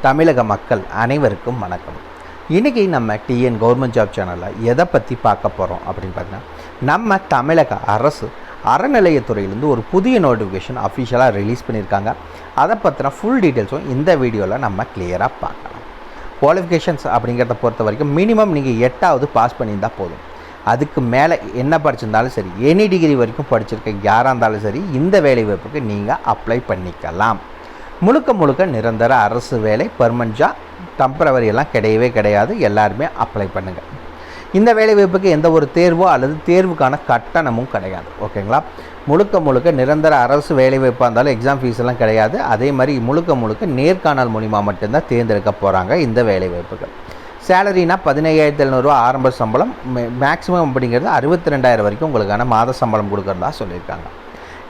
தமிழக மக்கள் அனைவருக்கும் வணக்கம். இன்றைக்கி நம்ம டிஎன் கவர்மெண்ட் ஜாப் சேனலில் எதை பற்றி பார்க்க போகிறோம் அப்படின்னு பார்த்தீங்கன்னா, நம்ம தமிழக அரசு அறநிலையத்துறையிலேருந்து ஒரு புதிய நோட்டிஃபிகேஷன் அஃபிஷியலாக ரிலீஸ் பண்ணியிருக்காங்க. அதை பற்றின ஃபுல் டீட்டெயில்ஸும் இந்த வீடியோவில் நம்ம கிளியராக பார்க்கலாம். குவாலிஃபிகேஷன்ஸ் அப்படிங்கிறத பொறுத்த வரைக்கும் மினிமம் நீங்கள் 8வது பாஸ் பண்ணியிருந்தால் போதும். அதுக்கு மேலே என்ன படிச்சிருந்தாலும் சரி, எனி டிகிரி வரைக்கும் படிச்சிருக்க யாராக இருந்தாலும் சரி, இந்த வேலை வாய்ப்புக்கு நீங்கள் அப்ளை பண்ணிக்கலாம். முழுக்க நிரந்தர அரசு வேலை, பெர்மனன்ட் ஜாப், டெம்பரவரி எல்லாம் கிடையவே கிடையாது. எல்லாருமே அப்ளை பண்ணுங்கள். இந்த வேலை வாய்ப்புக்கு எந்த ஒரு தேர்வோ அல்லது தேர்வுக்கான கட்டணமும் கிடையாது. ஓகேங்களா? முழுக்க நிரந்தர அரசு வேலை வாய்ப்பாக இருந்தாலும் எக்ஸாம் ஃபீஸ் எல்லாம் கிடையாது. அதே மாதிரி முழுக்க நேர்காணல் மூலிமா மட்டும்தான் தேர்ந்தெடுக்க போகிறாங்க இந்த வேலை வாய்ப்புகள். சேலரினா 15,700 ஆரம்ப சம்பளம், மேக்ஸிமம் அப்படிங்கிறது 62,000 வரைக்கும் உங்களுக்கான மாத சம்பளம் கொடுக்குறதா சொல்லியிருக்காங்க.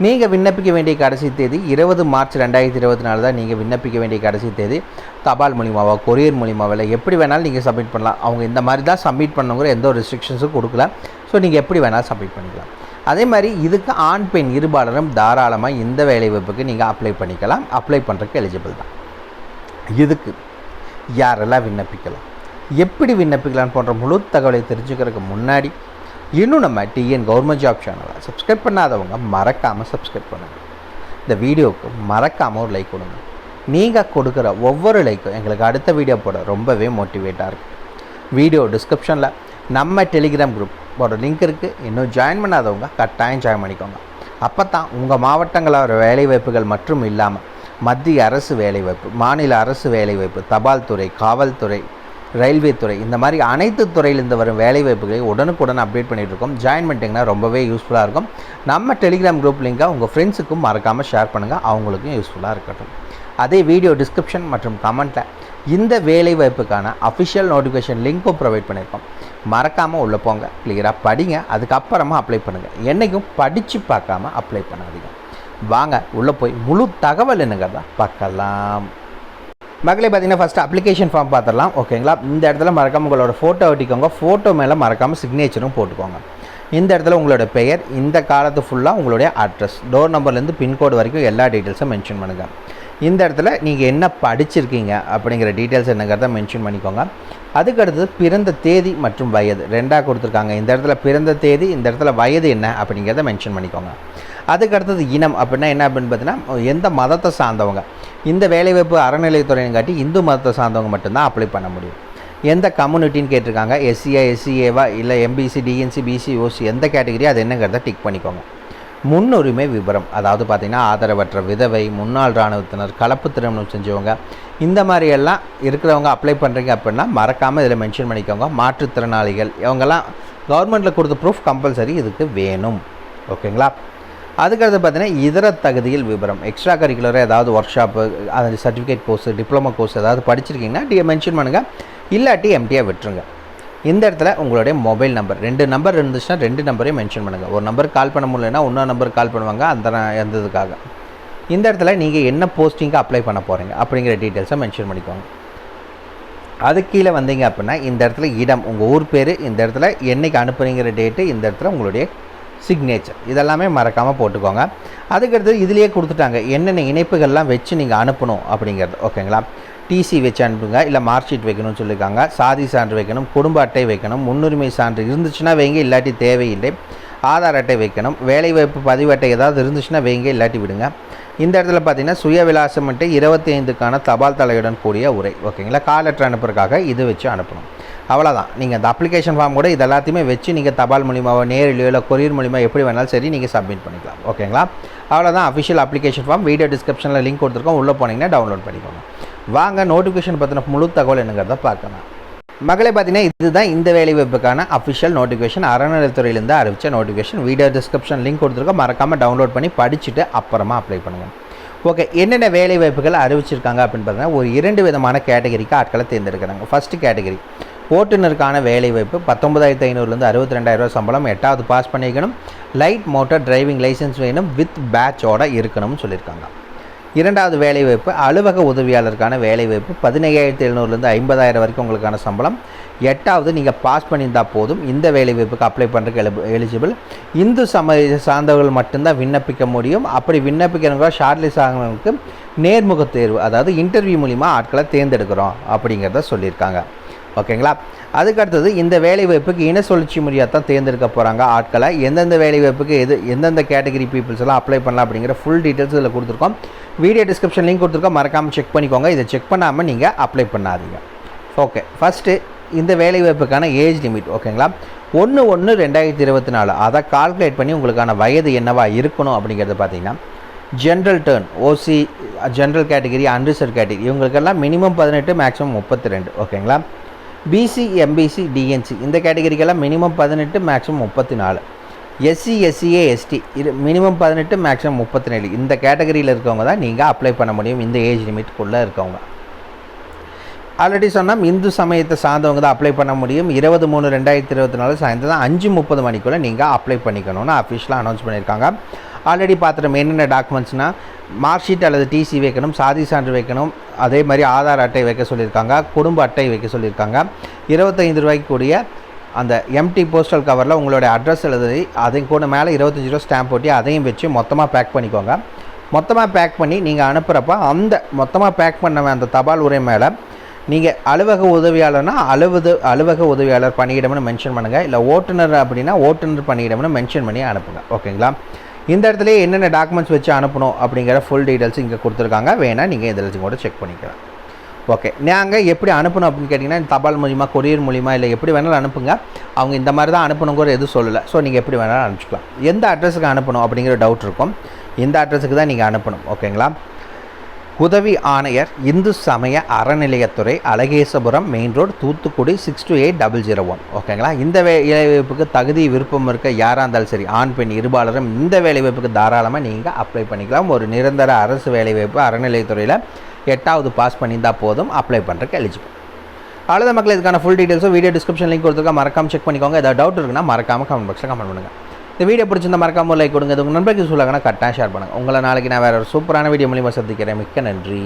நீங்கள் விண்ணப்பிக்க வேண்டிய கடைசி தேதி 20 மார்ச் 2024 தான் நீங்கள் விண்ணப்பிக்க வேண்டிய கடைசி தேதி. தபால் மூலிமாவோ கொரியர் மூலிமாவோ இல்லை எப்படி வேணாலும் நீங்கள் சப்மிட் பண்ணலாம். அவங்க இந்த மாதிரி தான் சப்மிட் பண்ணுங்கிற எந்த ஒரு ரெஸ்ட்ரிக்ஷன்ஸும் கொடுக்கல. ஸோ நீங்கள் எப்படி வேணாலும் சப்மிட் பண்ணிக்கலாம். அதே மாதிரி இதுக்கு ஆண் பெண் இருபாலரும் தாராளமாக இந்த வேலைவாய்ப்புக்கு நீங்கள் அப்ளை பண்ணிக்கலாம். அப்ளை பண்ணுறதுக்கு எலிஜிபிள் தான். இதுக்கு யாரெல்லாம் விண்ணப்பிக்கலாம், எப்படி விண்ணப்பிக்கலான்னு போன்ற முழு தகவலை தெரிஞ்சுக்கிறதுக்கு முன்னாடி இன்னும் நம்ம டிஎன் கவர்மெண்ட் ஜாப் சேனலை சப்ஸ்கிரைப் பண்ணாதவங்க மறக்காமல் சப்ஸ்கிரைப் பண்ணுங்கள். இந்த வீடியோவுக்கு மறக்காமல் ஒரு லைக் கொடுங்க. நீங்கள் கொடுக்குற ஒவ்வொரு லைக்கும் எங்களுக்கு அடுத்த வீடியோ போட ரொம்பவே மோட்டிவேட்டாக இருக்குது. வீடியோ டிஸ்கிரிப்ஷனில் நம்ம டெலிகிராம் குரூப்போட லிங்க் இருக்குது. இன்னும் ஜாயின் பண்ணாதவங்க கட்டாயம் ஜாயின் பண்ணிக்கோங்க. அப்போ தான் உங்கள் மாவட்டங்களோட வேலைவாய்ப்புகள் மற்றும் இல்லாமல் மத்திய அரசு வேலைவாய்ப்பு, மாநில அரசு வேலைவாய்ப்பு, தபால் துறை, காவல்துறை, ரயில்வே துறை, இந்த மாதிரி அனைத்து துறையிலிருந்து வரும் வேலைவாய்ப்புகளை உடனுக்குடன் அப்டேட் பண்ணிகிட்டு இருக்கோம். ஜாயின் பண்ணிட்டீங்கன்னா ரொம்பவே யூஸ்ஃபுல்லாக இருக்கும். நம்ம டெலிகிராம் குரூப் லிங்கை உங்கள் ஃப்ரெண்ட்ஸுக்கும் மறக்காமல் ஷேர் பண்ணுங்கள், அவங்களுக்கும் யூஸ்ஃபுல்லாக இருக்கட்டும். அதே வீடியோ டிஸ்கிரிப்ஷன் மற்றும் கமெண்ட்டில் இந்த வேலைவாய்ப்புக்கான அஃபிஷியல் நோட்டிஃபிகேஷன் லிங்க்கும் ப்ரொவைட் பண்ணியிருக்கோம். மறக்காமல் உள்ளே போங்க, கிளியராக படிங்க, அதுக்கப்புறமா அப்ளை பண்ணுங்கள். என்றைக்கும் படித்து பார்க்காம அப்ளை பண்ணாதீங்க. வாங்க உள்ளே போய் முழு தகவல் என்னங்கிறத பார்க்கலாம். மக்களே, பார்த்தீங்கன்னா ஃபஸ்ட்டு அப்ளிகேஷன் ஃபார்ம் பார்த்துடலாம். ஓகேங்களா? இந்த இடத்துல மறக்காமல் உங்களோட ஃபோட்டோ ஒட்டிக்கோங்க. ஃபோட்டோ மேலே மறக்காமல் சிக்னேச்சரும் போட்டுக்கோங்க. இந்த இடத்துல உங்களோட பெயர், இந்த காலத்து ஃபுல்லாக உங்களுடைய அட்ரஸ், டோர் நம்பர்லேருந்து பின்கோடு வரைக்கும் எல்லா டீட்டெயில்ஸும் மென்ஷன் பண்ணுங்கள். இந்த இடத்துல நீங்கள் என்ன படிச்சிருக்கீங்க அப்படிங்கிற டீட்டெயில்ஸ் என்னங்கிறத மென்ஷன் பண்ணிக்கோங்க. அதுக்கடுத்தது பிறந்த தேதி மற்றும் வயது ரெண்டாக கொடுத்துருக்காங்க. இந்த இடத்துல பிறந்த தேதி, இந்த இடத்துல வயது என்ன அப்படிங்கிறத மென்ஷன் பண்ணிக்கோங்க. அதுக்கடுத்தது இனம் அப்படின்னா என்ன அப்படின்னு பார்த்தீங்கன்னா, எந்த மதத்தை சார்ந்தவங்க. இந்த வேலைவாய்ப்பு அறநிலையத்துறையும் காட்டி இந்து மதத்தை சார்ந்தவங்க மட்டும்தான் அப்ளை பண்ண முடியும். எந்த கம்யூனிட்டின்னு கேட்டிருக்காங்க, எஸ்சியா, எஸ்சிஏவா, இல்லை எம்பிசி, டிஎன்சி, பிசி, ஓசி, எந்த கேட்டகரி அது என்னங்கிறத டிக் பண்ணிக்கோங்க. முன்னுரிமை விவரம், அதாவது பார்த்திங்கன்னா ஆதரவற்ற விதவை, முன்னாள் இராணுவத்தினர், கலப்பு திருமணம் செஞ்சவங்க, இந்த மாதிரியெல்லாம் இருக்கிறவங்க அப்ளை பண்ணுறீங்க அப்படின்னா மறக்காமல் இதில் மென்ஷன் பண்ணிக்கோங்க. மாற்றுத்திறனாளிகள், இவங்கெல்லாம் கவர்மெண்ட்டில் கொடுத்த ப்ரூஃப் கம்பல்சரி இதுக்கு வேணும். ஓகேங்களா? அதுக்கடுத்து பார்த்தீங்கன்னா இதர தகுதியில் விவரம், எக்ஸ்ட்ரா கரிக்குலராக ஏதாவது ஒர்க் ஷாப்பு, அது சர்டிஃபிகேட் கோர்ஸ், டிப்ளமோ கோர்ஸ் ஏதாவது படிச்சிருக்கீங்கன்னா மென்ஷன் பண்ணுங்கள். இல்லாட்டி எம்டியாக விட்டுருங்க. இந்த இடத்துல உங்களுடைய மொபைல் நம்பர், 2 நம்பர் இருந்துச்சுன்னா 2 நம்பரையும் மென்ஷன் பண்ணுங்கள். ஒரு நம்பருக்கு கால் பண்ண முடியலன்னா இன்னொரு நம்பருக்கு கால் பண்ணுவாங்க அந்த இதுக்காக. இந்த இடத்துல நீங்கள் என்ன போஸ்டிங்க்கு அப்ளை பண்ண போகிறீங்க அப்படிங்கிற டீட்டெயில்ஸை மென்ஷன் பண்ணிக்கோங்க. அது கீழே வந்தீங்க அப்படின்னா இந்த இடத்துல இடம், உங்கள் ஊர் பேர், இந்த இடத்துல என்றைக்கு அனுப்புறீங்கிற டேட்டு, இந்த இடத்துல உங்களுடைய சிக்னேச்சர், இதெல்லாமே மறக்காமல் போட்டுக்கோங்க. அதுக்கடுத்து இதிலேயே கொடுத்துட்டாங்க என்னென்ன இணைப்புகள்லாம் வச்சு நீங்கள் அனுப்பணும் அப்படிங்கிறது. ஓகேங்களா? டிசி வச்சு அனுப்புங்க, இல்லை மார்க் ஷீட் வைக்கணும்னு சொல்லியிருக்காங்க. சாதி சான்று வைக்கணும், குடும்ப அட்டை வைக்கணும், முன்னுரிமை சான்று இருந்துச்சுன்னா வைங்க, இல்லாட்டி தேவையில்லை. ஆதார் அட்டை வைக்கணும், வேலைவாய்ப்பு பதிவு அட்டை ஏதாவது இருந்துச்சுன்னா வைங்க, இல்லாட்டி விடுங்க. இந்த இடத்துல பார்த்தீங்கன்னா சுய விலாசம் அட்டை 25க்கான தபால் தலையுடன் கூடிய உரை. ஓகேங்களா? கால் லெட்டர் அனுப்புறதுக்காக இது வச்சு அனுப்பணும். அவ்வளோதான். நீங்கள் அந்த அப்ளிகேஷன் ஃபார்ம் கூட இது எல்லாத்தையுமே வச்சு நீங்கள் தபால் மூலிமாவோ, நேரிலையோ, இல்லை கொரியர் மூலிமா எப்படி வேணாலும் சரி நீங்கள் சப்மிட் பண்ணிக்கலாம். ஓகேங்களா? அவ்வளோதான் அஃபிஷியல் அப்ளிகேஷன் ஃபார்ம். வீடியோ டிஸ்கிரிப்ஷனில் லிங்க் கொடுத்துருக்கோம், உள்ளே போனீங்கன்னா டவுன்லோட் பண்ணிக்கோங்க. வாங்க நோட்டிஃபிகேஷன் பற்றின முழு தகவல் என்னங்கிறத பார்க்கலாம். மகளே, பார்த்தீங்கன்னா இதுதான் இந்த வேலைவாய்ப்புக்கான அஃபிஷியல் நோட்டிஃபிகேஷன். அறநிலையத்துறையிலேருந்து அறிவித்த நோட்டிஃபிகேஷன். வீடியோ டிஸ்கிரிப்ஷன் லிங்க் கொடுத்துருக்கோம், மறக்காமல் டவுன்லோட் பண்ணி படிச்சுட்டு அப்புறமா அப்ளை பண்ணுங்கள். ஓகே, என்னென்ன வேலைவாய்ப்புகள் அறிவிச்சிருக்காங்க அப்படின்னு பார்த்தீங்கன்னா, ஒரு 2 விதமான கேட்டகரிக்கு ஆட்களை தேர்ந்தெடுக்கிறாங்க. ஃபஸ்ட்டு கேட்டகரி ஓட்டுநருக்கான வேலைவாய்ப்பு, 19,500லேருந்து 62,000 சம்பளம், 8வது பாஸ் பண்ணிக்கணும், லைட் மோட்டார் டிரைவிங் லைசன்ஸ் வேணும், வித் பேட்சோட இருக்கணும்னு சொல்லியிருக்காங்க. 2வது வேலைவாய்ப்பு அலுவலக உதவியாளருக்கான வேலைவாய்ப்பு, 15,700லேருந்து 50,000 வரைக்கும் உங்களுக்கான சம்பளம், 8வது நீங்கள் பாஸ் பண்ணியிருந்தால் போதும். இந்த வேலைவாய்ப்புக்கு அப்ளை பண்ணுறதுக்கு எலிஜிபிள். இந்து சமய சார்ந்தவர்கள் மட்டும்தான் விண்ணப்பிக்க முடியும். அப்படி விண்ணப்பிக்கிறவங்க ஷார்ட்லிஸ்ட் ஆகிறவங்களுக்கு நேர்முக தேர்வு, அதாவது இன்டர்வியூ மூலிமா ஆட்களை தேர்ந்தெடுக்கிறோம் அப்படிங்கிறத சொல்லியிருக்காங்க. ஓகேங்களா. அதுக்கடுத்தது இந்த வேலைவாய்ப்புக்கு இன சுழற்சி முறையாக தான் தேர்ந்தெடுக்க போகிறாங்க ஆட்களை. எந்தெந்த வேலைவாய்ப்புக்கு எந்தெந்த கேட்டகரி பீப்புள்ஸ் எல்லாம் அப்ளை பண்ணலாம் அப்படிங்கிற ஃபுல் டீட்டெயில்ஸ் இதில் கொடுத்துருக்கோம். வீடியோ டிஸ்கிரிப்ஷன் லிங்க் கொடுத்துருக்கோம், மறக்காமல் செக் பண்ணிக்கோங்க. இதை செக் பண்ணாமல் நீங்கள் அப்ளை பண்ணாதீங்க. ஓகே, ஃபஸ்ட்டு இந்த வேலைவாய்ப்புக்கான ஏஜ் லிமிட். ஓகேங்களா. 1/1/2024 அதை கால்குலேட் பண்ணி உங்களுக்கான வயது என்னவா இருக்கணும் அப்படிங்கிறது பார்த்தீங்கன்னா, general turn, OC, general category, unreserve category இவங்களுக்கெல்லாம் மினிமம் 18, மேக்ஸிமம் 32. ஓகேங்களா. பிசி, எம்பிசி, டிஎன்சி இந்த கேட்டகிரிக்கெல்லாம் minimum 18, maximum 34. SC, SCA, ST இது மினிமம் 18, மேக்ஸிமம் 37. இந்த கேட்டகரியில் இருக்கவங்க தான் நீங்கள் அப்ளை பண்ண முடியும். இந்த ஏஜ் லிமிட்டுக்குள்ளே இருக்கவங்க. ஆல்ரெடி சொன்னால் இந்து சமயத்தை சார்ந்தவங்க தான் அப்ளை பண்ண முடியும். 20/3/2024 சாயந்தரம் 5:30 மணிக்குள்ளே நீங்கள் அப்ளை பண்ணிக்கணும்னு அஃபிஷியலாக அனௌன்ஸ் பண்ணியிருக்காங்க. ஆல்ரெடி பார்த்துட்டோம் என்னென்ன டாக்குமெண்ட்ஸ்னால், மார்க் ஷீட் அல்லது டிசி வைக்கணும், சாதி சான்று வைக்கணும், அதே மாதிரி ஆதார் அட்டை வைக்க சொல்லியிருக்காங்க, குடும்ப அட்டை வைக்க சொல்லியிருக்காங்க. 25 ரூபாய்க்கு கூடிய அந்த எம்டி போஸ்டல் கவரில் உங்களுடைய அட்ரஸ் எழுதி அதையும் கூட மேலே 25 ரூபா ஸ்டாம்ப் போட்டி அதையும் வச்சு மொத்தமாக பேக் பண்ணிக்கோங்க. மொத்தமாக பேக் பண்ணி நீங்கள் அனுப்புகிறப்ப அந்த மொத்தமாக பேக் பண்ண அந்த தபால் உரை மேலே நீங்கள் அலுவலக உதவியாளர்னா அலுவலக உதவியாளர் பணியிடம்னு மென்ஷன் பண்ணுங்கள். இல்லை ஓட்டுநர் அப்படின்னா ஓட்டுநர் பணியிடம்னு மென்ஷன் பண்ணி அனுப்புங்க. ஓகேங்களா. இந்த இடத்துல என்னென்ன டாக்குமெண்ட்ஸ் வச்சு அனுப்பணும் அப்படிங்கிற ஃபுல் டீட்டெயில்ஸ் இங்கே கொடுத்துருக்காங்க. வேணால் நீங்கள் இதில் கூட செக் பண்ணிக்கலாம். ஓகே, நாங்கள் எப்படி அனுப்பணும் அப்படின்னு கேட்டிங்கன்னா, தபால் மூலிமா, கொரியர் மூலிமா, இல்லை எப்படி வேணாலும் அனுப்புங்க. அவங்க இந்த மாதிரி தான் அனுப்பணுங்கிற எதுவும் சொல்லலை. ஸோ நீங்கள் எப்படி வேணாலும் அனுப்பிச்சிக்கலாம். எந்த அட்ரஸுக்கு அனுப்பணும் அப்படிங்கிற டவுட் இருக்கும். இந்த அட்ரஸுக்கு தான் நீங்கள் அனுப்பணும். ஓகேங்களா. உதவி ஆணையர், இந்து சமய அறநிலையத்துறை, அழகேசபுரம் மெயின் ரோடு, தூத்துக்குடி 628001. ஓகேங்களா. இந்த வேலைவாய்ப்புக்கு தகுதி விருப்பம் இருக்க யாராக இருந்தாலும் சரி, ஆண் பெண் இருபாலரும் இந்த வேலைவாய்ப்புக்கு தாராளமாக நீங்கள் அப்ளை பண்ணிக்கலாம். ஒரு நிரந்தர அரசு வேலைவாய்ப்பு அறநிலையத்துறையில் 8வது பாஸ் பண்ணியிருந்தால் போதும், அப்ளை பண்ணுறதுக்கு எலிஜிபிள். அவ்வளோதான் மக்கள். இதுக்கான ஃபுல் டீட்டெயில்ஸும் வீடியோ டிஸ்கிரிப்ஷன் லிங்க் கொடுத்துருக்கா, மறக்காமல் செக் பண்ணிக்கோங்க. ஏதாவது டவுட் இருக்குன்னா மறக்காமல் கமெண்ட் பாக்ஸில் கமெண்ட் பண்ணுங்கள். இந்த வீடியோ பிடிச்சிருந்தா மறக்காம லைக் கொடுங்க. இது உங்கள் நண்பர்களுக்கு சொல்லாங்கன்னா கரெக்டாக ஷேர் பண்ணுங்கள். உங்களை நாளைக்கு நான் வேறு ஒரு சூப்பரான வீடியோ மூலியமாக சந்திக்கிறேன். மிக்க நன்றி.